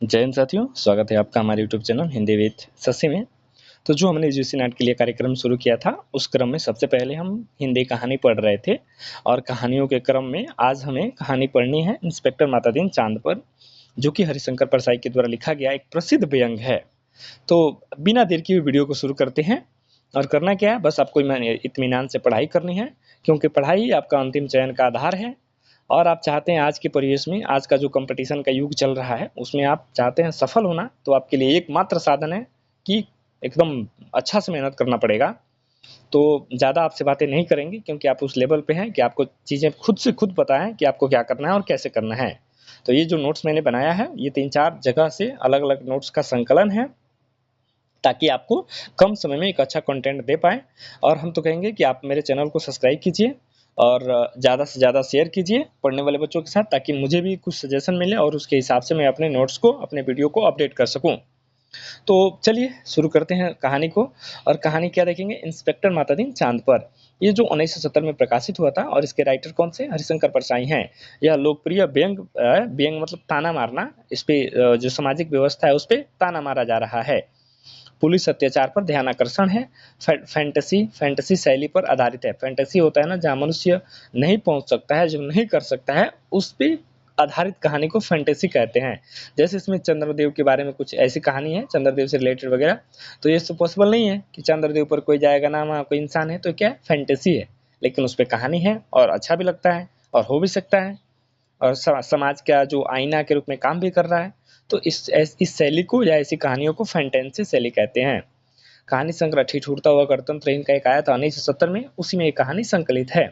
जय हिंद साथियों, स्वागत है आपका हमारे YouTube channel Hindi with Shashi में। तो जो हमने यूजीसी नेट के लिए कार्यक्रम शुरू किया था, उस क्रम में सबसे पहले हम हिंदी कहानी पढ़ रहे थे और कहानियों के क्रम में आज हमें कहानी पढ़नी है इंस्पेक्टर मातादीन चांद पर, जो कि हरिशंकर परसाई के द्वारा लिखा गया एक प्रसिद्ध व्यंग है। तो बिना देर की वीडियो को शुरू करते हैं। और करना क्या है, बस आपको इत्मीनान से पढ़ाई करनी है, क्योंकि पढ़ाई ही आपका अंतिम चयन का आधार है। और आप चाहते हैं आज के परिवेश में, आज का जो कंपटीशन का युग चल रहा है उसमें आप चाहते हैं सफल होना, तो आपके लिए एकमात्र साधन है कि एकदम अच्छा से मेहनत करना पड़ेगा। तो ज़्यादा आपसे बातें नहीं करेंगे, क्योंकि आप उस लेवल पे हैं कि आपको चीज़ें खुद से खुद पता है कि आपको क्या करना है और कैसे करना है। तो ये जो नोट्स मैंने बनाया है, ये 3-4 जगह से अलग अलग नोट्स का संकलन है, ताकि आपको कम समय में एक अच्छा कंटेंट दे पाएँ। और हम तो कहेंगे कि आप मेरे चैनल को सब्सक्राइब कीजिए और ज़्यादा से ज़्यादा शेयर कीजिए पढ़ने वाले बच्चों के साथ, ताकि मुझे भी कुछ सजेशन मिले और उसके हिसाब से मैं अपने नोट्स को, अपने वीडियो को अपडेट कर सकूं। तो चलिए शुरू करते हैं कहानी को। और कहानी क्या देखेंगे, इंस्पेक्टर मातादीन चांद पर। ये जो 1970 में प्रकाशित हुआ था और इसके राइटर कौन से, हरिशंकर परसाई हैं। यह लोकप्रिय व्यंग मतलब ताना मारना, इस पे जो सामाजिक व्यवस्था है उस पर ताना मारा जा रहा है। पुलिस अत्याचार पर ध्यान आकर्षण है। फैंटेसी शैली पर आधारित है। फैंटेसी होता है ना, जहाँ मनुष्य नहीं पहुंच सकता है, जो नहीं कर सकता है, उस पे आधारित कहानी को फैंटेसी कहते हैं। जैसे इसमें चंद्रदेव के बारे में कुछ ऐसी कहानी है, चंद्रदेव से रिलेटेड वगैरह। तो ये तो पॉसिबल नहीं है कि चंद्रदेव पर कोई जाएगा ना, वहाँ कोई इंसान है, तो क्या फैंटेसी है, लेकिन उस पर कहानी है और अच्छा भी लगता है और हो भी सकता है, और समाज का जो आईना के रूप में काम भी कर रहा है। तो इस शैली को या ऐसी कहानियों को फैंटेसी शैली कहते हैं। कहानी संग्रह ठिठुरता हुआ गणतंत्र इनका एक आया था 1970 में, उसी में एक कहानी संकलित है।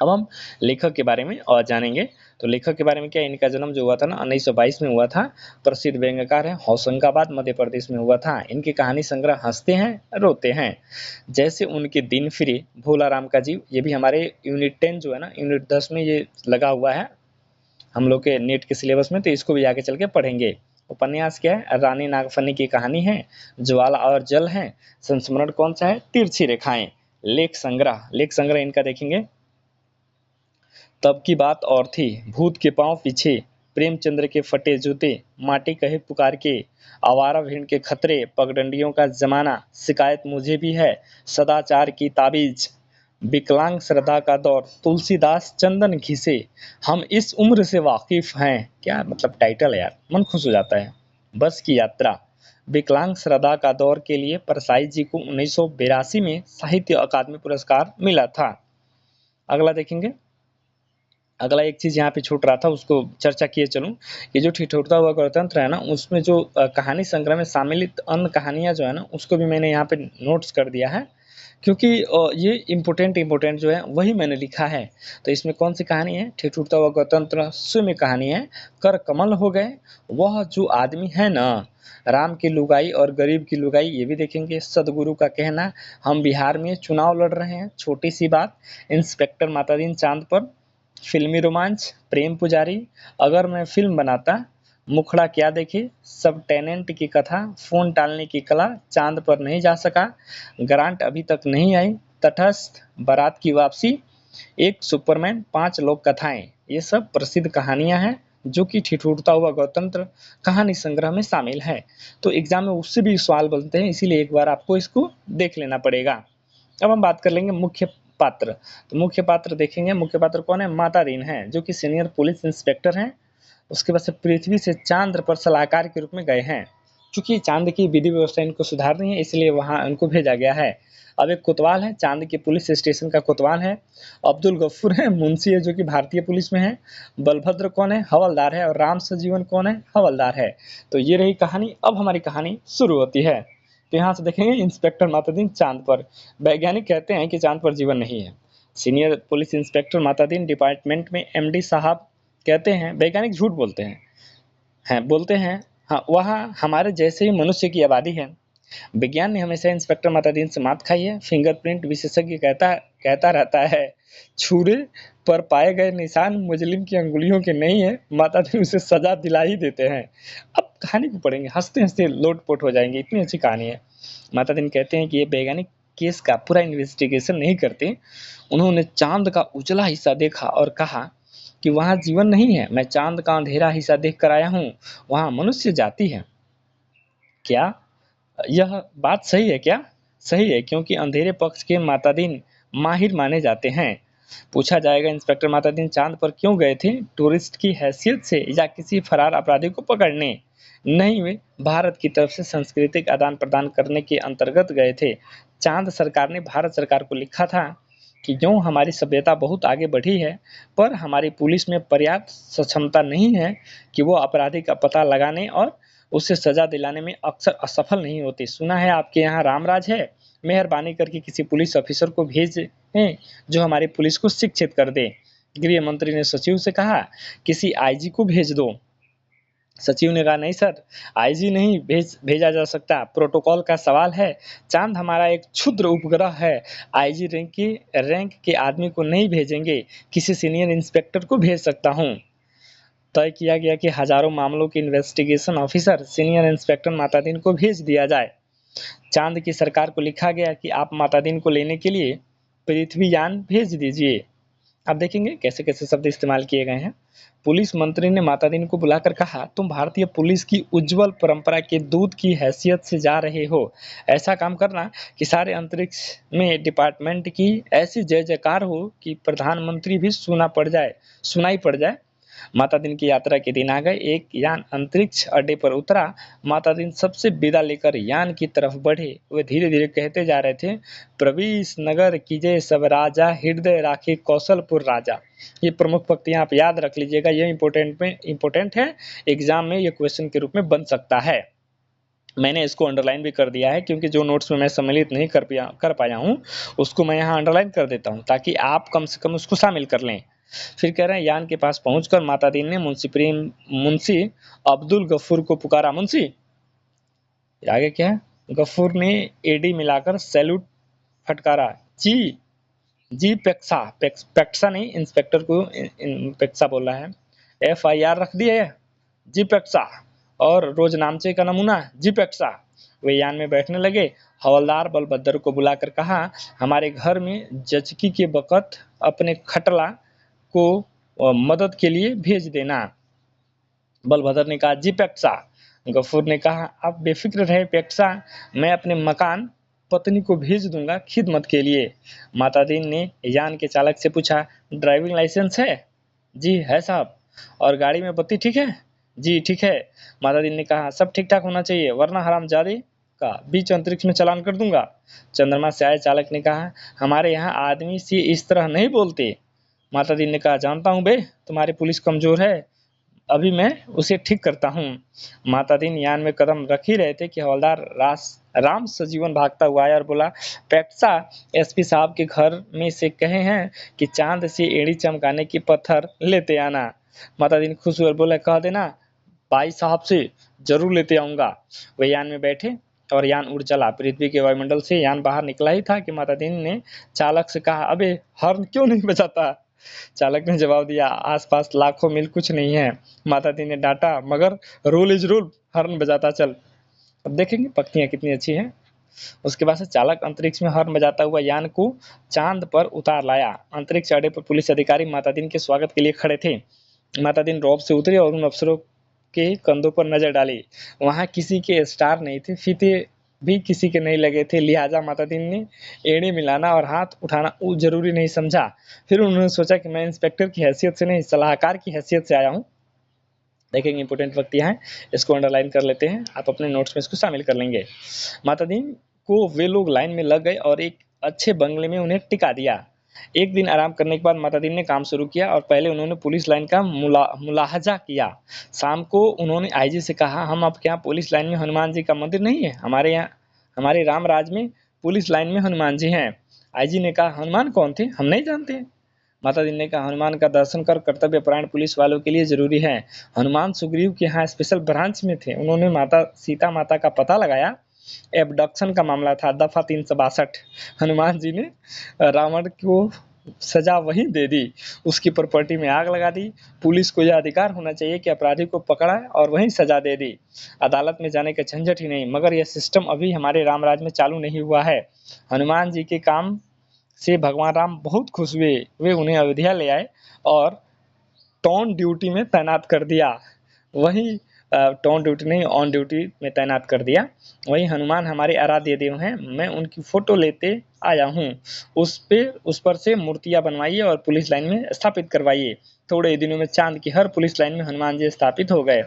अब हम लेखक के बारे में और जानेंगे। तो लेखक के बारे में क्या, इनका जन्म जो हुआ था ना 1922 में हुआ था। प्रसिद्ध व्यंग्यकार है, होशंगाबाद मध्य प्रदेश में हुआ था। इनकी कहानी संग्रह हंसते हैं रोते हैं, जैसे उनके दिन फिरे, भोला राम का जीव, ये भी हमारे यूनिट 10 जो है ना, यूनिट 10 में ये लगा हुआ है हम लोग के नेट के सिलेबस में, तो इसको भी आगे चल के पढ़ेंगे। उपन्यास क्या है, रानी नागफनी की कहानी है। ज्वाला और जल है। संस्मरण कौन सा है, तिरछी रेखाएं। लेख संग्रह इनका देखेंगे, तब की बात और थी, भूत के पांव पीछे, प्रेमचंद्र के फटे जूते, माटी कहे पुकार के, आवारा भीड़ के खतरे, पगडंडियों का जमाना, शिकायत मुझे भी है, सदाचार की ताबीज, विकलांग श्रद्धा का दौर, तुलसीदास चंदन घिसे, हम इस उम्र से वाकिफ हैं। क्या मतलब टाइटल है यार, मन खुश हो जाता है। बस की यात्रा। विकलांग श्रद्धा का दौर के लिए परसाई जी को 1982 में साहित्य अकादमी पुरस्कार मिला था। अगला देखेंगे। अगला एक चीज़ यहाँ पे छूट रहा था, उसको चर्चा किए चलूँ। ये जो ठिठुरता हुआ गणतंत्र है ना, उसमें जो कहानी संग्रह में शामिलित अन्य कहानियाँ जो है ना, उसको भी मैंने यहाँ पे नोट्स कर दिया है, क्योंकि ये इम्पोर्टेंट जो है वही मैंने लिखा है। तो इसमें कौन सी कहानी है, ठिठुरता हुआ गणतंत्र में कहानी है। कर कमल हो गए वह जो आदमी है ना, राम की लुगाई और गरीब की लुगाई, ये भी देखेंगे। सदगुरु का कहना, हम बिहार में चुनाव लड़ रहे हैं, छोटी सी बात, इंस्पेक्टर मातादीन चांद पर, फिल्मी रोमांच, प्रेम पुजारी, अगर मैं फिल्म बनाता, मुखड़ा क्या देखे, सब टेनेंट की कथा, फोन टालने की कला, चांद पर नहीं जा सका, ग्रांट अभी तक नहीं आई, तटस्थ, बारात की वापसी, एक सुपरमैन, 5 लोक कथाएं, ये सब प्रसिद्ध कहानियां हैं जो कि ठिठुरता हुआ गणतंत्र कहानी संग्रह में शामिल है। तो एग्जाम में उससे भी सवाल बनते हैं, इसीलिए एक बार आपको इसको देख लेना पड़ेगा। अब हम बात कर लेंगे मुख्य पात्र। तो मुख्य पात्र देखेंगे, मुख्य पात्र कौन है, मातादीन है, जो कि सीनियर पुलिस इंस्पेक्टर हैं। उसके बाद से पृथ्वी से चांद पर सलाहकार के रूप में गए हैं। चूंकि चांद की विधि व्यवस्था इनको सुधारनी है, इसलिए वहां इनको भेजा गया है। अब एक कोतवाल है, चांद के पुलिस स्टेशन का कोतवाल है। अब्दुल गफ्फूर है, मुंशी है, जो कि भारतीय पुलिस में है। बलभद्र कौन है, हवलदार है। और राम सजीवन कौन है, हवलदार है। तो ये रही कहानी। अब हमारी कहानी शुरू होती है। तो यहाँ से देखेंगे, इंस्पेक्टर मातादीन चांद पर। वैज्ञानिक कहते हैं कि चांद पर जीवन नहीं है। Senior police inspector Matadin department में एमडी साहब कहते हैं, वैज्ञानिक झूठ बोलते हैं हाँ, वहाँ हमारे जैसे ही मनुष्य की आबादी है। विज्ञान ने हमेशा इंस्पेक्टर मातादीन से मात खाई है। फिंगरप्रिंट विशेषज्ञ कहता रहता है, छुरे पर पाए गए निशान मुजरिम की अंगुलियों के नहीं है, मातादीन उसे सजा दिला ही देते हैं। अब कहानी को पढ़ेंगे, हंसते हंसते लोटपोट हो जाएंगे, इतनी अच्छी कहानी है। मातादीन कहते हैं कि ये वैज्ञानिक केस का पूरा इन्वेस्टिगेशन नहीं करते, उन्होंने चांद का उजला हिस्सा देखा और कहा, कि वहाँ जीवन नहीं है, मैं चाँद का अंधेरा हिस्सा देख कर आया हूँ, वहाँ मनुष्य जाति है। क्या यह बात सही है क्या? सही है, क्योंकि अंधेरे पक्ष के मातादीन माहिर माने जाते हैं। पूछा जाएगा, इंस्पेक्टर मातादीन चाँद पर क्यों गए थे? टूरिस्ट की हैसियत से या किसी फरार अपराधी को पकड़ने? नहीं, वे भारत की तरफ से सांस्कृतिक आदान-प्रदान करने के अंतर्गत गए थे। चाँद सरकार ने भारत सरकार को लिखा था कि यूँ हमारी सभ्यता बहुत आगे बढ़ी है, पर हमारी पुलिस में पर्याप्त सक्षमता नहीं है कि वो अपराधी का पता लगाने और उसे सज़ा दिलाने में अक्सर असफल नहीं होती। सुना है आपके यहाँ रामराज है? मेहरबानी करके किसी पुलिस ऑफिसर को भेजें जो हमारी पुलिस को शिक्षित कर दे। गृह मंत्री ने सचिव से कहा, किसी आईजी को भेज दो। सचिव ने कहा, नहीं सर, आईजी नहीं भेजा जा सकता, प्रोटोकॉल का सवाल है। चांद हमारा एक क्षुद्र उपग्रह है, आईजी रैंक के आदमी को नहीं भेजेंगे, किसी सीनियर इंस्पेक्टर को भेज सकता हूँ। तय किया गया कि हजारों मामलों के investigation officer senior inspector Matadin को भेज दिया जाए। चांद की सरकार को लिखा गया कि आप मातादीन को लेने के लिए पृथ्वीयान भेज दीजिए। आप देखेंगे कैसे कैसे शब्द इस्तेमाल किए गए हैं। पुलिस मंत्री ने मातादीन को बुलाकर कहा, तुम भारतीय पुलिस की उज्जवल परंपरा के दूत की हैसियत से जा रहे हो। ऐसा काम करना कि सारे अंतरिक्ष में डिपार्टमेंट की ऐसी जय जयकार हो कि प्रधानमंत्री भी सुनाई पड़ जाए। मातादीन की यात्रा के दिन आ गए। एक यान अंतरिक्ष अड्डे पर उतरा। मातादीन सबसे विदा लेकर यान की तरफ बढ़े। वे धीरे धीरे कहते जा रहे थे, प्रवीष नगर कीजे सब राजा, हृदय राखे कौशलपुर राजा। ये प्रमुख पंक्तियां आप याद रख लीजिएगा, ये इंपॉर्टेंट है, एग्जाम में ये क्वेश्चन के रूप में बन सकता है। मैंने इसको अंडरलाइन भी कर दिया है, क्योंकि जो नोट्स में मैं सम्मिलित नहीं कर पाया हूँ उसको मैं यहाँ अंडरलाइन कर देता हूँ, ताकि आप कम से कम उसको शामिल कर लें। फिर कह रहे हैं, यान के पास पहुंचकर मातादीन ने मुंशी अब्दुल गफूर को पुकारा। मुंशी, आगे क्या है? गफूर ने एडी मिलाकर सैल्यूट फटकारा। जी जी पेक्सा नहीं, इंस्पेक्टर को पेक्सा बोल रहा है। FIR रख दी है, जी पेक्सा। और रोज नामचे का नमूना, जी पेक्सा। वे यान में बैठने लगे। हवलदार बलभद्र को बुलाकर कहा, हमारे घर में जचकी के वक़्त अपने खटला को मदद के लिए भेज देना। बलभद्र ने कहा, जी पेक्सा। गफूर ने कहा, आप बेफिक्र रहे पेक्सा, मैं अपने मकान पत्नी को भेज दूंगा खिदमत के लिए। मातादीन ने यान के चालक से पूछा, ड्राइविंग लाइसेंस है? जी है साहब। और गाड़ी में बत्ती ठीक है? जी ठीक है। मातादीन ने कहा, सब ठीक ठाक होना चाहिए, वरना हरामजादे का बीच अंतरिक्ष में चालान कर दूंगा। चंद्रमा से आए चालक ने कहा, हमारे यहाँ आदमी से इस तरह नहीं बोलते। मातादीन ने कहा, जानता हूँ बे, तुम्हारी पुलिस कमजोर है, अभी मैं उसे ठीक करता हूँ। मातादीन यान में कदम रख ही रहे थे कि हवलदार राम सजीवन भागता हुआ आया और बोला, पेक्सा, SP साहब के घर में से कहे हैं कि चांद से एड़ी चमकाने की पत्थर लेते आना। मातादीन खुश हुए और बोला, कह देना भाई साहब से जरूर लेते आऊंगा। वे यान में बैठे और यान उड़ चला। पृथ्वी के वायुमंडल से यान बाहर निकला ही था कि मातादीन ने चालक से कहा, अबे हॉर्न क्यों नहीं बजाता? चालक ने जवाब दिया, आसपास लाखों मील कुछ नहीं है। मातादीन ने डांटा, मगर रूल इज रूल, हॉर्न बजाता चल। अब देखेंगे पंक्तियां कितनी अच्छी हैं। उसके बाद से चालक अंतरिक्ष में हॉर्न बजाता हुआ यान को चांद पर उतार लाया। अंतरिक्ष अड्डे पर पुलिस अधिकारी मातादीन के स्वागत के लिए खड़े थे। मातादीन रौब से उतरी और उन अफसरों के कंधों पर नजर डाली। वहां किसी के स्टार नहीं थे, फीते भी किसी के नहीं लगे थे, लिहाजा मातादीन ने एड़ी मिलाना और हाथ उठाना जरूरी नहीं समझा। फिर उन्होंने सोचा कि मैं इंस्पेक्टर की हैसियत से नहीं, सलाहकार की हैसियत से आया हूँ। देखेंगे इंपोर्टेंट पंक्तियां हैं, इसको अंडरलाइन कर लेते हैं, आप अपने नोट्स में इसको शामिल कर लेंगे। मातादीन को वे लोग लाइन में लग गए और एक अच्छे बंगले में उन्हें टिका दिया। एक दिन आराम करने के बाद मातादीन ने काम शुरू किया और पहले उन्होंने पुलिस लाइन का मुलाहजा किया। शाम को उन्होंने आईजी से कहा, हम आपके यहाँ पुलिस लाइन में हनुमान जी का मंदिर नहीं है? हमारे रामराज में पुलिस लाइन में हनुमान जी हैं। आईजी ने कहा, हनुमान कौन थे? हम नहीं जानते। मातादीन ने कहा, हनुमान का दर्शन कर कर्तव्यपरायण पुलिस वालों के लिए जरूरी है। हनुमान सुग्रीव के यहाँ स्पेशल ब्रांच में थे। उन्होंने सीता माता का पता लगाया। एबडक्शन का मामला था, दफा 362। हनुमान जी ने रावण को सजा वही दे दी, उसकी प्रॉपर्टी में आग लगा दी। पुलिस को यह अधिकार होना चाहिए कि अपराधी को पकड़ा और वहीं सजा दे दी, अदालत में जाने का झंझट ही नहीं। मगर यह सिस्टम अभी हमारे रामराज में चालू नहीं हुआ है। हनुमान जी के काम से भगवान राम बहुत खुश हुए। वे उन्हें अयोध्या ले आए और टॉन ड्यूटी में तैनात कर दिया। वही टॉन ड्यूटी नहीं, ऑन ड्यूटी में तैनात कर दिया। वही हनुमान हमारे आराध्य देव हैं, मैं उनकी फोटो लेते आया हूँ। उस पर से मूर्तियां बनवाइए और पुलिस लाइन में स्थापित करवाइए। थोड़े ही दिनों में चांद की हर पुलिस लाइन में हनुमान जी स्थापित हो गए।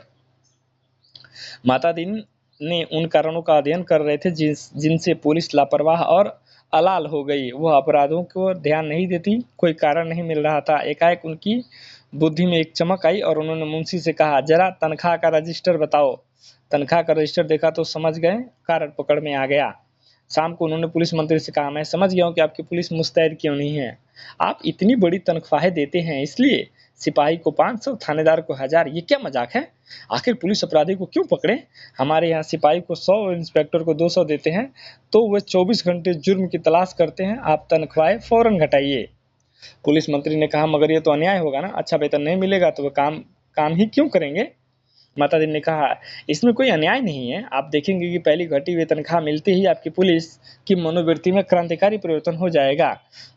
माता दीन ने उन कारणों का अध्ययन कर रहे थे जिनसे पुलिस लापरवाह और अलाल हो गई। वह अपराधों को ध्यान नहीं देती, कोई कारण नहीं मिल रहा था। एकाएक उनकी बुद्धि में एक चमक आई और उन्होंने मुंशी से कहा, जरा तनख्वाह का रजिस्टर बताओ। तनख्वाह का रजिस्टर देखा तो समझ गए कारण पकड़ में आ गया। शाम को उन्होंने पुलिस मंत्री से कहा, मैं समझ गया हूँ कि आपकी पुलिस मुस्तैद क्यों नहीं है। आप इतनी बड़ी तनख्वाहें देते हैं इसलिए। सिपाही को 500, थानेदार को 1000, ये क्या मजाक है? आखिर पुलिस अपराधी को क्यों पकड़े? हमारे यहाँ सिपाही को 100 और इंस्पेक्टर को 200 देते हैं, तो वे 24 घंटे जुर्म की तलाश करते हैं। आप तनख्वाहें फौरन घटाइए। पुलिस मंत्री ने कहा, मगर ये तो अन्याय होगा ना, अच्छा वेतन नहीं मिलेगा तो वे काम ही क्यों करेंगे? माता दी ने कहा, इसमें कोई अन्याय नहीं है। आप देखेंगे कि पहली घटी हुई तनख्वाह मिलते ही आपकी पुलिस की मनोवृत्ति में क्रांतिकारी परिवर्तन हो जाएगा।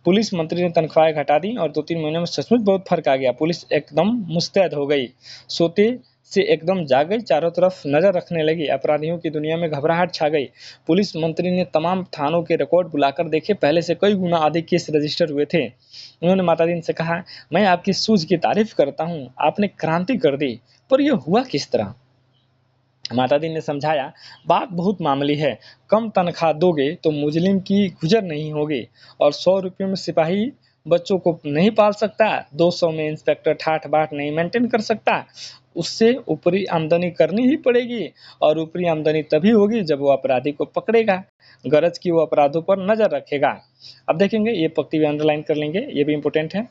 पुलिस मंत्री ने तनख्वाहें घटा दी और 2-3 महीनों में सचमुच बहुत फर्क आ गया। पुलिस एकदम मुस्तैद हो गई, सोते से एकदम जाग गई, चारों तरफ नजर रखने लगी। अपराधियों की दुनिया में घबराहट छा गई। पुलिस मंत्री ने तमाम थानों के रिकॉर्ड बुलाकर देखे, पहले से कई गुना अधिक केस रजिस्टर हुए थे। उन्होंने माता दी से कहा, मैं आपकी सूझ की तारीफ करता हूँ, आपने क्रांति कर दी, पर यह हुआ किस तरह? माता दी ने समझाया, बात बहुत मामूली है। कम तनख्वाह दोगे तो मुजरिम की गुजर नहीं होगी और 100 रुपये में सिपाही बच्चों को नहीं पाल सकता, 200 में इंस्पेक्टर ठाठ बाट नहीं मेंटेन कर सकता। उससे ऊपरी आमदनी करनी ही पड़ेगी और ऊपरी आमदनी तभी होगी जब वो अपराधी को पकड़ेगा, गरज की वो अपराधों पर नजर रखेगा। अब देखेंगे, ये पंक्ति भी अंडरलाइन कर लेंगे, ये भी इंपॉर्टेंट है।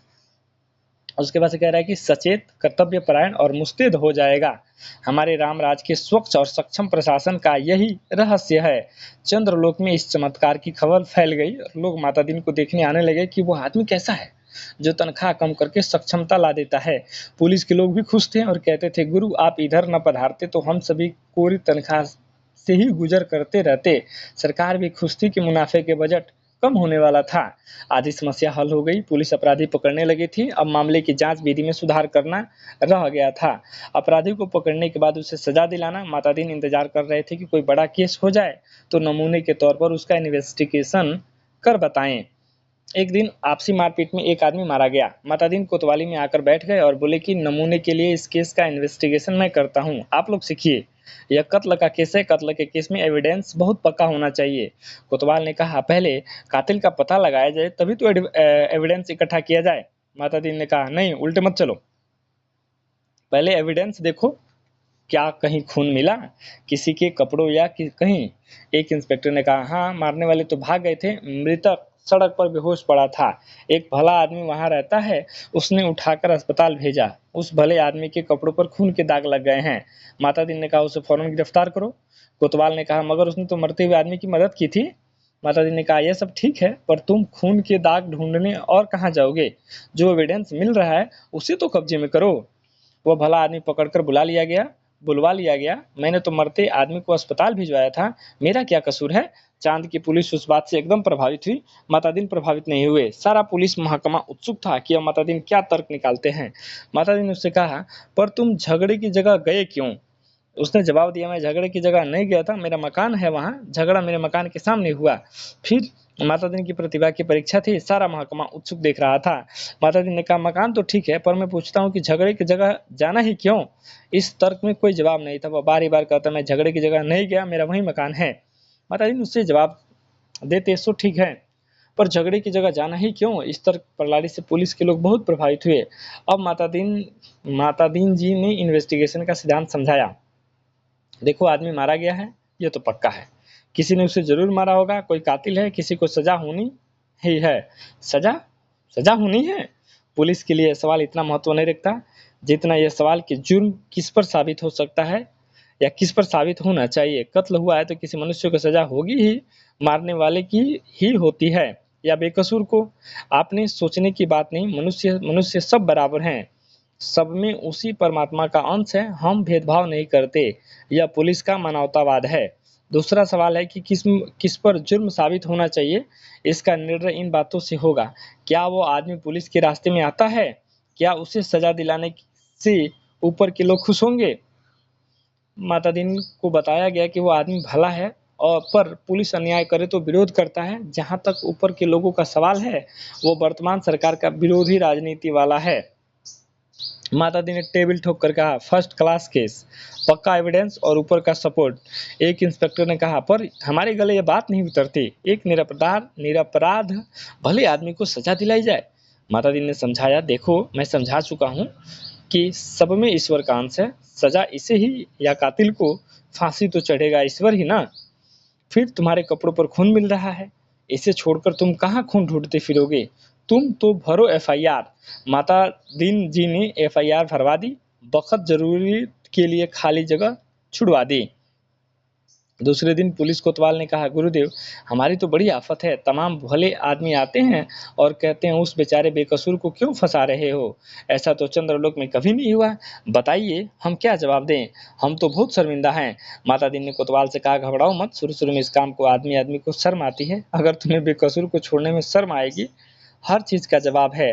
उसके बाद से कह रहा है कि सचेत, कर्तव्य परायण और मुस्तैद हो जाएगा। हमारे रामराज के स्वच्छ और सक्षम प्रशासन का यही रहस्य है। चंद्रलोक में इस चमत्कार की खबर फैल गई और लोग माता दीन को देखने आने लगे कि वो आदमी कैसा है जो तनख्वाह कम करके सक्षमता ला देता है। पुलिस के लोग भी खुश थे और कहते थे, गुरु आप इधर न पधारते तो हम सभी कोरी तनख्वाह से ही गुजर करते रहते। सरकार भी खुश थी कि मुनाफे के बजट कम होने वाला था। आधी समस्या हल हो गई, पुलिस अपराधी पकड़ने लगी थी। अब मामले की जांच विधि में सुधार करना रह गया था। अपराधी को पकड़ने के बाद उसे सजा दिलाना। माता दीन इंतजार कर रहे थे कि कोई बड़ा केस हो जाए तो नमूने के तौर पर उसका इन्वेस्टिगेशन कर बताएं। एक दिन आपसी मारपीट में एक आदमी मारा गया। माता दीन कोतवाली में आकर बैठ गए और बोले कि नमूने के लिए इस केस का इन्वेस्टिगेशन मैं करता हूँ, आप लोग सीखिए। यह कत्ल का केस है, कत्ल के केस में एविडेंस बहुत पक्का होना चाहिए। कोतवाल ने कहा, पहले कातिल का पता लगाया जाए तभी तो एविडेंस इकट्ठा किया जाए। माता दीन ने कहा, नहीं, उल्टे मत चलो, पहले एविडेंस देखो, क्या कहीं खून मिला किसी के कपड़ों या कहीं? एक इंस्पेक्टर ने कहा, हाँ, मारने वाले तो भाग गए थे, मृतक सड़क पर बेहोश पड़ा था। एक भला आदमी वहां रहता है, उसने उठाकर अस्पताल भेजा। उस भले आदमी के कपड़ों पर खून के दाग लग गए हैं। माता दी ने कहा, उसे फौरन गिरफ्तार करो। कोतवाल ने कहा, मगर उसने तो मरते हुए आदमी की मदद की थी। माता दी ने कहा, यह सब ठीक है, पर तुम खून के दाग ढूंढने और कहाँ जाओगे? जो एविडेंस मिल रहा है उसे तो कब्जे में करो। वह भला आदमी पकड़कर बुलवा लिया गया। मैंने तो मरते आदमी को अस्पताल भिजवाया था, मेरा क्या कसूर है? चांद की पुलिस उस बात से एकदम प्रभावित हुई। माता दीन प्रभावित नहीं हुए। सारा पुलिस महकमा उत्सुक था कि अब माता दीन क्या तर्क निकालते हैं। माता दीन ने उससे कहा, पर तुम झगड़े की जगह गए क्यों? उसने जवाब दिया, मैं झगड़े की जगह नहीं गया था, मेरा मकान है वहाँ, झगड़ा मेरे मकान के सामने हुआ। फिर माता दी की प्रतिभा की परीक्षा थी, सारा महकमा उत्सुक देख रहा था। माता दी ने कहा, मकान तो ठीक है, पर मैं पूछता हूँ कि झगड़े की जगह जाना ही क्यों? इस तर्क में कोई जवाब नहीं था। वह बार बार कहता, मैं झगड़े की जगह नहीं गया, मेरा वही मकान है। माता दी उससे जवाब देते, सो ठीक है, पर झगड़े की जगह जाना ही क्यों? इस तर्क प्रणाली से पुलिस के लोग बहुत प्रभावित हुए। अब माता दीन जी ने इन्वेस्टिगेशन का सिद्धांत समझाया। देखो, आदमी मारा गया है, ये तो पक्का है, किसी ने उसे जरूर मारा होगा, कोई कातिल है, किसी को सजा होनी ही है। सजा होनी है? पुलिस के लिए यह सवाल इतना महत्व नहीं रखता जितना यह सवाल कि जुर्म किस पर साबित हो सकता है या किस पर साबित होना चाहिए। कत्ल हुआ है तो किसी मनुष्य को सजा होगी ही, मारने वाले की ही होती है या बेकसूर को? आपने सोचने की बात नहीं, मनुष्य सब बराबर हैं, सब में उसी परमात्मा का अंश है, हम भेदभाव नहीं करते। यह पुलिस का मानवतावाद है। दूसरा सवाल है कि किस पर जुर्म साबित होना चाहिए। इसका निर्णय इन बातों से होगा, क्या वो आदमी पुलिस के रास्ते में आता है, क्या उसे सजा दिलाने से ऊपर के लोग खुश होंगे। माता दीन को बताया गया कि वो आदमी भला है और पर पुलिस अन्याय करे तो विरोध करता है। जहाँ तक ऊपर के लोगों का सवाल है, वो वर्तमान सरकार का विरोधी राजनीति वाला है। माता दी ने टेबल ठोक कर कहा, फर्स्ट क्लास केस, पक्का एविडेंस और ऊपर का सपोर्ट। एक इंस्पेक्टर ने कहा, पर हमारे गले ये बात नहीं उतरती, एक निरपराध भले आदमी को सजा दिलाई जाए। माता दी ने समझाया, देखो मैं समझा चुका हूँ कि सब में ईश्वर का अंश है, सजा इसे ही या कातिल को फांसी तो चढ़ेगा ईश्वर ही ना। फिर तुम्हारे कपड़ों पर खून मिल रहा है, इसे छोड़कर तुम कहाँ खून ढूंढते फिरोगे? तुम तो भरो एफआईआर। माता दीन जी ने एफआईआर भरवा दी, बखत जरूरी के लिए खाली जगह छुड़वा दी। दूसरे दिन पुलिस कोतवाल ने कहा, गुरुदेव हमारी तो बड़ी आफत है, तमाम भले आदमी आते हैं और कहते हैं उस बेचारे बेकसूर को क्यों फंसा रहे हो? ऐसा तो चंद्रलोक में कभी नहीं हुआ। बताइए हम क्या जवाब दें? हम तो बहुत शर्मिंदा हैं। माता दी ने कोतवाल से कहा, घबराओ मत, शुरू शुरू में इस काम को आदमी आदमी को शर्म आती है, अगर तुम्हें बेकसूर को छोड़ने में शर्म आएगी, हर चीज का जवाब है।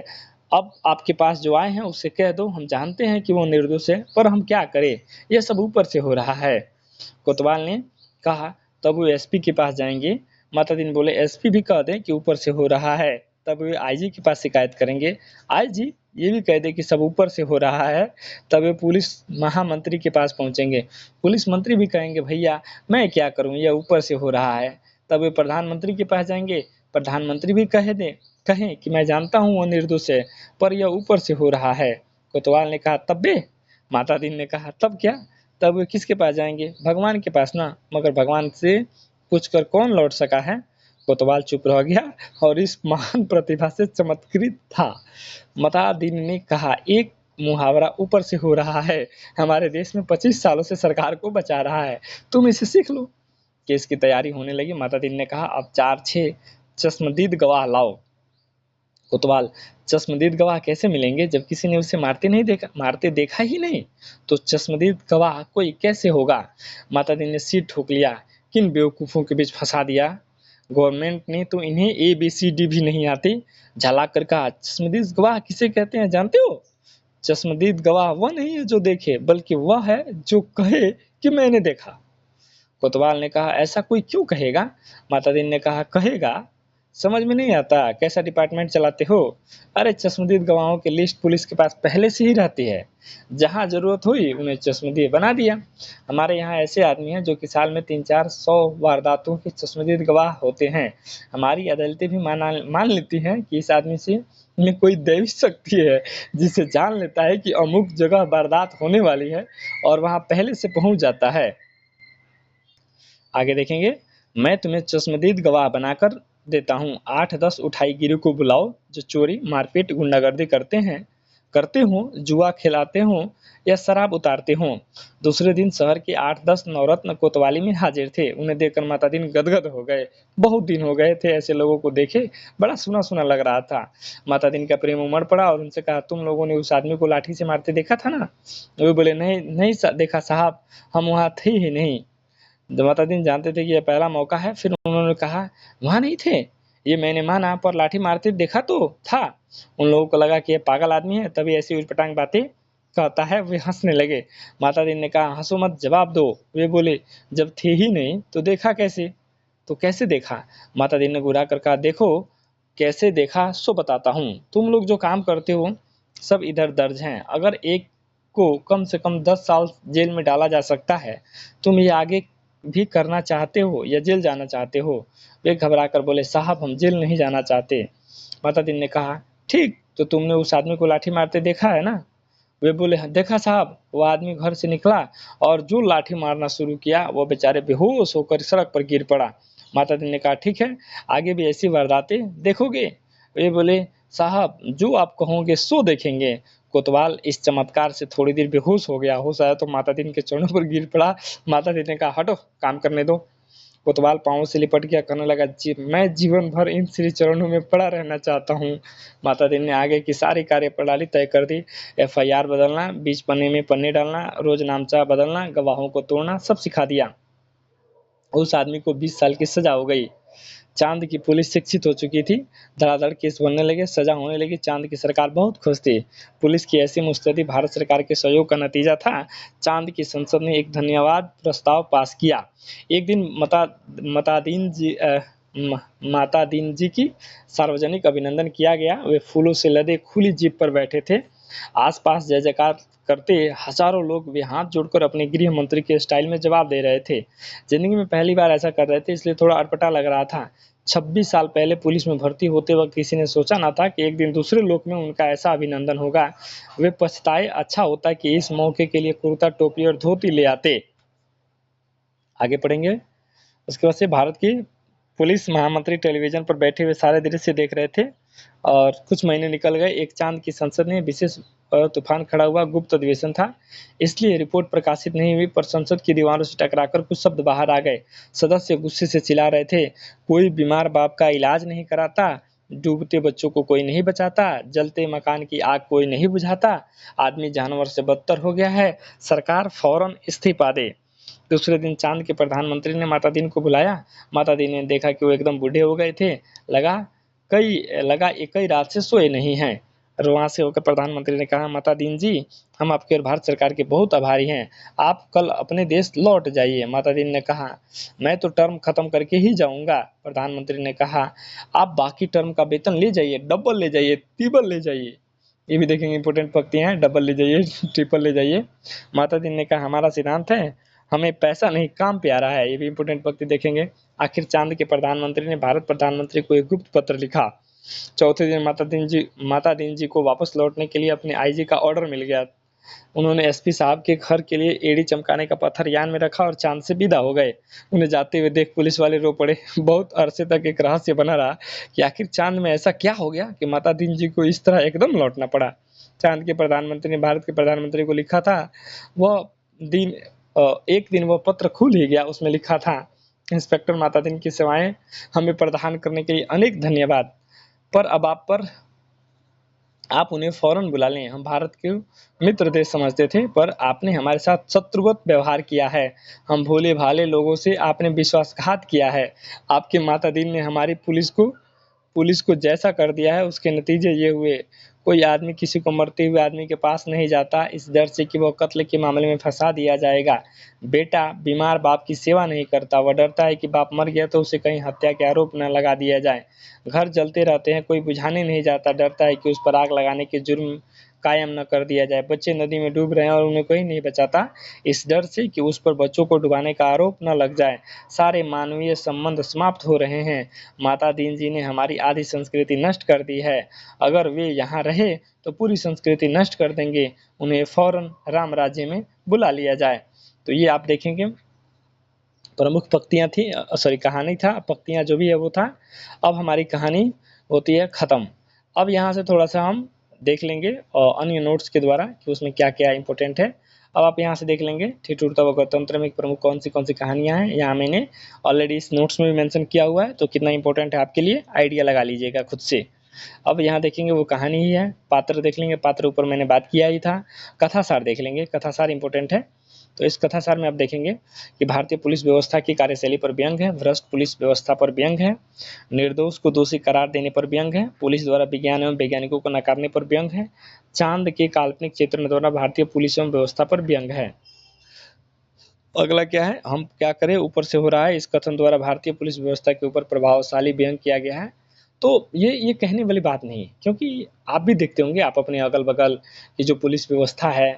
अब आपके पास जो आए हैं उससे कह दो, हम जानते हैं कि वो निर्दोष है, पर हम क्या करें, यह सब ऊपर से हो रहा है। कोतवाल ने कहा, तब वो एसपी के पास जाएंगे। माता दीन बोले, एसपी भी कह दें कि ऊपर से हो रहा है, तब वे आईजी के पास शिकायत करेंगे। आईजी ये भी कह दे कि सब ऊपर से हो रहा है, तब वे पुलिस महामंत्री के पास पहुंचेंगे। पुलिस मंत्री भी कहेंगे, भैया मैं क्या करूं, यह ऊपर से हो रहा है। तब वे प्रधानमंत्री के पास जाएंगे। प्रधानमंत्री भी कहें कि मैं जानता हूं वो निर्दोष है, पर यह ऊपर से हो रहा है। कोतवाल ने कहा, तब बे? माता दीन ने कहा, तब क्या? तब वे किसके पास जाएंगे? भगवान के पास ना। मगर भगवान से पूछकर कौन लौट सका है? कोतवाल चुप रह गया और इस महान प्रतिभा से चमत्कृत था। माता दीन ने कहा, एक मुहावरा ऊपर से हो रहा है हमारे देश में 25 सालों से सरकार को बचा रहा है, तुम इसे सीख लो। केस की तैयारी होने लगी। माता दीन ने कहा, अब 4-6 चश्मदीद गवाह लाओ। कोतवाल, चश्मदीद गवाह कैसे मिलेंगे जब किसी ने उसे मारते देखा ही नहीं? तो चश्मदीद गवाह कोई कैसे होगा? माता दी ने सिर ठोक लिया, किन बेवकूफ़ों के बीच फंसा दिया। गवर्नमेंट ने तो इन्हें ABCD भी नहीं आती। झलाक कर कहा, चश्मदीद गवाह किसे कहते हैं जानते हो? चश्मदीद गवाह वह नहीं है जो देखे, बल्कि वह है जो कहे कि मैंने देखा। कोतवाल ने कहा, ऐसा कोई क्यों कहेगा? माता दी ने कहा, कहेगा? समझ में नहीं आता, कैसा डिपार्टमेंट चलाते हो? अरे चश्मदीद गवाहों की लिस्ट पुलिस के पास पहले से ही रहती है, जहां जरूरत हुई उन्हें चश्मदीद बना दिया। हमारे यहाँ ऐसे आदमी हैं जो कि साल में 300-400 वारदातों के चश्मदीद गवाह होते हैं। हमारी अदालतें भी मान लेती हैं कि इस आदमी से में कोई दैवी शक्ति है, जिसे जान लेता है कि अमुक जगह वारदात होने वाली है और वहां पहले से पहुंच जाता है। आगे देखेंगे। मैं तुम्हें चश्मदीद गवाह बनाकर देता हूँ। 8-10 उठाईगिरी को बुलाओ जो चोरी, मारपीट, गुंडागर्दी करते हों, जुआ खिलाते हों या शराब उतारते हों। दूसरे दिन शहर के 8-10 नवरत्न कोतवाली में हाजिर थे। उन्हें देखकर माता दीन गदगद हो गए। बहुत दिन हो गए थे ऐसे लोगों को देखे, बड़ा सुना सुना लग रहा था। माता दीन का प्रेम उमड़ पड़ा और उनसे कहा, तुम लोगों ने उस आदमी को लाठी से मारते देखा था ना? वे बोले, नहीं नहीं देखा साहब, हम वहाँ थे ही नहीं। माता दीन जानते थे कि यह पहला मौका है। फिर उन्होंने कहा, वहां नहीं थे? ये मैंने माना, पर लाठी मारते देखा तो था। उन लोगों को लगा कि यह पागल आदमी है, तभी ऐसी उटपटांग बातें कहता है। वे हंसने लगे। माता दीन ने कहा, हंसो मत, जवाब दो। वे बोले, जब थे ही नहीं तो देखा कैसे? तो कैसे देखा? माता दीन ने घुरा कर कहा, देखो कैसे देखा सो बताता हूँ। तुम लोग जो काम करते हो सब इधर दर्ज हैं। अगर एक को कम से कम 10 साल जेल में डाला जा सकता है, तुम ये आगे भी करना चाहते हो या जेल जाना चाहते हो? वे घबरा कर बोले, साहब हम जेल नहीं जाना चाहते। माता दीन ने कहा, ठीक, तो तुमने उस आदमी को लाठी मारते देखा है ना? वे बोले, देखा साहब। वो आदमी घर से निकला और जो लाठी मारना शुरू किया, वो बेचारे बेहोश होकर सड़क पर गिर पड़ा। माता दीन ने कहा, ठीक है, आगे भी ऐसी वारदातें देखोगे? वे बोले, साहब जो आप कहोगे सो देखेंगे। कोतवाल इस चमत्कार से थोड़ी देर बेहोश हो गया। होश आया तो माता दीन के चरणों पर गिर पड़ा। माता दीन ने कहा, हटो, काम करने दो। कोतवाल पाँव से लिपट गया, कहने लगा, मैं जीवन भर इन श्री चरणों में पड़ा रहना चाहता हूँ। माता दीन ने आगे की सारी कार्यप्रणाली तय कर दी। FIR बदलना, बीच पन्ने में पन्ने डालना, रोज नामचा बदलना, गवाहों को तोड़ना, सब सिखा दिया। उस आदमी को 20 साल की सजा हो गई। चांद की पुलिस शिक्षित हो चुकी थी, धड़ाधड़ केस बनने लगे, सजा होने लगी। चांद की सरकार बहुत खुश थी। पुलिस की ऐसी मुस्तैदी भारत सरकार के सहयोग का नतीजा था। चांद की संसद ने एक धन्यवाद प्रस्ताव पास किया। एक दिन माता दीन जी की सार्वजनिक अभिनंदन किया गया। वे फूलों से लदे खुली जीप पर बैठे थे। आसपास जय जयकार करते हजारों लोग वे हाथ जोड़कर अपने गृह मंत्री के स्टाइल में जवाब दे रहे थे। जिंदगी में पहली बार ऐसा कर रहे थे, इसलिए थोड़ा अटपटा लग रहा था। 26 साल पहले पुलिस में भर्ती होते वक्त किसी ने सोचा ना था कि एक दिन दूसरे लोक में उनका ऐसा अभिनंदन होगा। वे पछताए, अच्छा होता कि इस मौके के लिए कुर्ता, टोपी और धोती ले आते। आगे पढ़ेंगे। उसके बाद से भारत की पुलिस महामंत्री टेलीविजन पर बैठे हुए सारे दृश्य देख रहे थे और कुछ महीने निकल गए। एक चांद की संसद में विशेष तूफान खड़ा हुआ। गुप्त अधिवेशन था, इसलिए रिपोर्ट प्रकाशित नहीं हुई, पर संसद की दीवारों से टकराकर कुछ शब्द बाहर आ गए। सदस्य गुस्से से चिल्ला रहे थे, कोई बीमार बाप का इलाज नहीं कराता, डूबते बच्चों को कोई नहीं बचाता, जलते मकान की आग कोई नहीं बुझाता, आदमी जानवर से बदतर हो गया है, सरकार फौरन इस्तीफा दे। दूसरे दिन चांद के प्रधानमंत्री ने माता दीन को बुलाया। माता दीन ने देखा कि वो एकदम बूढ़े हो गए थे। लगा एक ही रात से सोए नहीं हैं। और वहाँ से होकर प्रधानमंत्री ने कहा, माता दीन जी, हम आपके और भारत सरकार के बहुत आभारी हैं। आप कल अपने देश लौट जाइए। माता दीन ने कहा, मैं तो टर्म खत्म करके ही जाऊंगा। प्रधानमंत्री ने कहा, आप बाकी टर्म का वेतन ले जाइए, डबल ले जाइए, ट्रिपल ले जाइए। ये भी देखेंगे, इंपॉर्टेंट पंक्तियां हैं, डबल ले जाइए, ट्रिपल ले जाइए। माता दीन ने कहा, हमारा सिद्धांत है, हमें पैसा नहीं काम प्यारा है। ये भी इंपॉर्टेंट पंक्ति देखेंगे। आखिर चांद के प्रधानमंत्री ने भारत प्रधानमंत्री को एक गुप्त पत्र लिखा। चौथे दिन माता दीन जी को वापस लौटने के लिए अपने आईजी का ऑर्डर मिल गया। उन्होंने एसपी साहब के घर के लिए एड़ी चमकाने का पत्थर यान में रखा और चांद से विदा हो गए। उन्हें जाते हुए देख पुलिस वाले रो पड़े। बहुत अरसे तक एक रहस्य बना रहा कि आखिर चांद में ऐसा क्या हो गया कि माता दीन जी को इस तरह एकदम लौटना पड़ा। चांद के प्रधानमंत्री ने भारत के प्रधानमंत्री को लिखा था। वह दिन एक दिन वह पत्र खुल ही गया। उसमें लिखा था, इंस्पेक्टर माता दीन की सेवाएं हमें प्रदान करने के लिए अनेक धन्यवाद, पर अब आप उन्हें फौरन बुला लें। हम भारत के मित्र देश समझते थे, पर आपने हमारे साथ शत्रुवत व्यवहार किया है। हम भोले भाले लोगों से आपने विश्वासघात किया है। आपके माता दीन ने हमारी पुलिस को जैसा कर दिया है, उसके नतीजे ये हुए। कोई आदमी किसी को मरते हुए आदमी के पास नहीं जाता, इस डर से कि वह कत्ल के मामले में फंसा दिया जाएगा। बेटा बीमार बाप की सेवा नहीं करता, वह डरता है कि बाप मर गया तो उसे कहीं हत्या के आरोप न लगा दिया जाए। घर जलते रहते हैं, कोई बुझाने नहीं जाता, डरता है कि उस पर आग लगाने के जुर्म कायम न कर दिया जाए। बच्चे नदी में डूब रहे हैं और उन्हें कोई नहीं बचाता, इस डर से कि उस पर बच्चों को डुबाने का आरोप न लग जाए। सारे मानवीय संबंध समाप्त हो रहे हैं। माता दीन जी ने हमारी आधी संस्कृति नष्ट कर दी है। अगर वे यहाँ रहे तो पूरी संस्कृति नष्ट कर देंगे। उन्हें फौरन राम राज्य में बुला लिया जाए। तो ये आप देखेंगे प्रमुख पंक्तियाँ थी, सॉरी कहानी था, पंक्तियाँ जो भी है वो था। अब हमारी कहानी होती है ख़त्म। अब यहाँ से थोड़ा सा हम देख लेंगे अन्य नोट्स के द्वारा कि उसमें क्या क्या इंपॉर्टेंट है। अब आप यहाँ से देख लेंगे, ठिठुरता व गणतंत्र में प्रमुख कौन सी कहानियाँ हैं। यहाँ मैंने ऑलरेडी इस नोट्स में भी मेंशन किया हुआ है, तो कितना इंपॉर्टेंट है आपके लिए आइडिया लगा लीजिएगा खुद से। अब यहाँ देखेंगे वो कहानी ही है। पात्र देख लेंगे, पात्र ऊपर मैंने बात किया ही था। कथासार देख लेंगे, कथासार इंपॉर्टेंट है। तो इस कथासार में आप देखेंगे कि भारतीय पुलिस व्यवस्था की कार्यशैली पर व्यंग है, भ्रष्ट पुलिस व्यवस्था पर व्यंग है, निर्दोष को दोषी करार देने पर व्यंग है, पुलिस द्वारा विज्ञान एवं वैज्ञानिकों को नकारने पर व्यंग है, चांद के काल्पनिक चित्रण द्वारा भारतीय पुलिस एवं व्यवस्था पर व्यंग है। अगला क्या है, हम क्या करें ऊपर से हो रहा है। इस कथन द्वारा भारतीय पुलिस व्यवस्था के ऊपर प्रभावशाली व्यंग किया गया है। तो ये कहने वाली बात नहीं है, क्योंकि आप भी देखते होंगे, आप अपने अगल बगल की जो पुलिस व्यवस्था है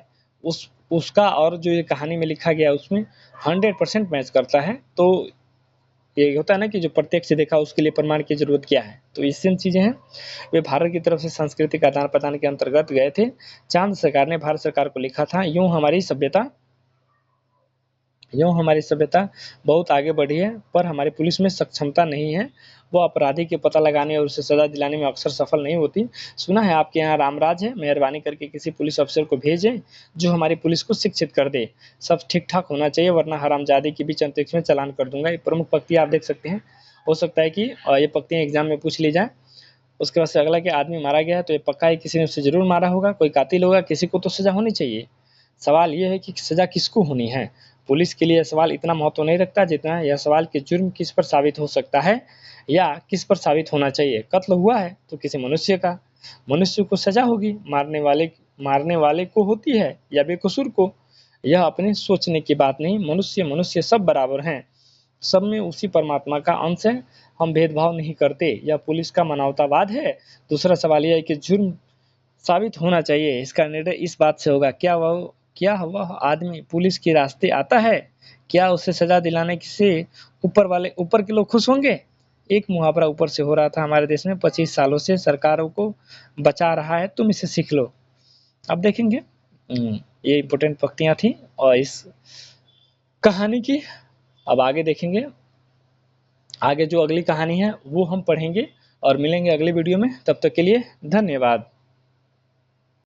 उसका और जो ये कहानी में लिखा गया उसमें 100% मैच करता है। तो ये होता है ना कि जो प्रत्यक्ष देखा उसके लिए प्रमाण की जरूरत क्या है। तो ये सेम चीजें हैं। वे भारत की तरफ से सांस्कृतिक आदान प्रदान के अंतर्गत गए थे। चांद सरकार ने भारत सरकार को लिखा था, यूं हमारी सभ्यता बहुत आगे बढ़ी है, पर हमारी पुलिस में सक्षमता नहीं है। वो अपराधी के पता लगाने और उसे सजा दिलाने में अक्सर सफल नहीं होती। सुना है आपके यहाँ रामराज है, मेहरबानी करके किसी पुलिस अफसर को भेजें जो हमारी पुलिस को शिक्षित कर दे। सब ठीक ठाक होना चाहिए, वरना हरामजादी के बीच अंतरिक्ष में चालान कर दूंगा। ये प्रमुख पंक्ति आप देख सकते हैं। हो सकता है कि ये पंक्तियाँ एग्जाम में पूछ ली जाए। उसके बाद से अगला कि आदमी मारा गया है तो ये पक्का है किसी ने उसे जरूर मारा होगा, कोई कातिल होगा, किसी को तो सजा होनी चाहिए। सवाल ये है कि सजा किसको होनी है। पुलिस के लिए यह सवाल इतना महत्व नहीं रखता जितना यह सवाल कि जुर्म किस पर साबित हो सकता है। या किस पर साबित होना चाहिए? कत्ल हुआ है तो किसी मनुष्य का, मनुष्य को सजा होगी, मारने वाले को होती है या बेकसूर को। यह अपने सोचने की बात नहीं, मनुष्य सब बराबर हैं, सब में उसी परमात्मा का अंश है, हम भेदभाव नहीं करते। यह पुलिस का मानवतावाद है। दूसरा सवाल यह है कि जुर्म साबित होना चाहिए, इसका निर्णय इस बात से होगा क्या वह आदमी पुलिस के रास्ते आता है? क्या उसे सजा दिलाने से ऊपर के लोग खुश होंगे? एक मुहावरा ऊपर से हो रहा था हमारे देश में, 25 सालों से सरकारों को बचा रहा है, तुम इसे सीख लो। अब देखेंगे ये इंपॉर्टेंट पंक्तियां थी और इस कहानी की। अब आगे देखेंगे, आगे जो अगली कहानी है वो हम पढ़ेंगे और मिलेंगे अगली वीडियो में। तब तक के लिए धन्यवाद।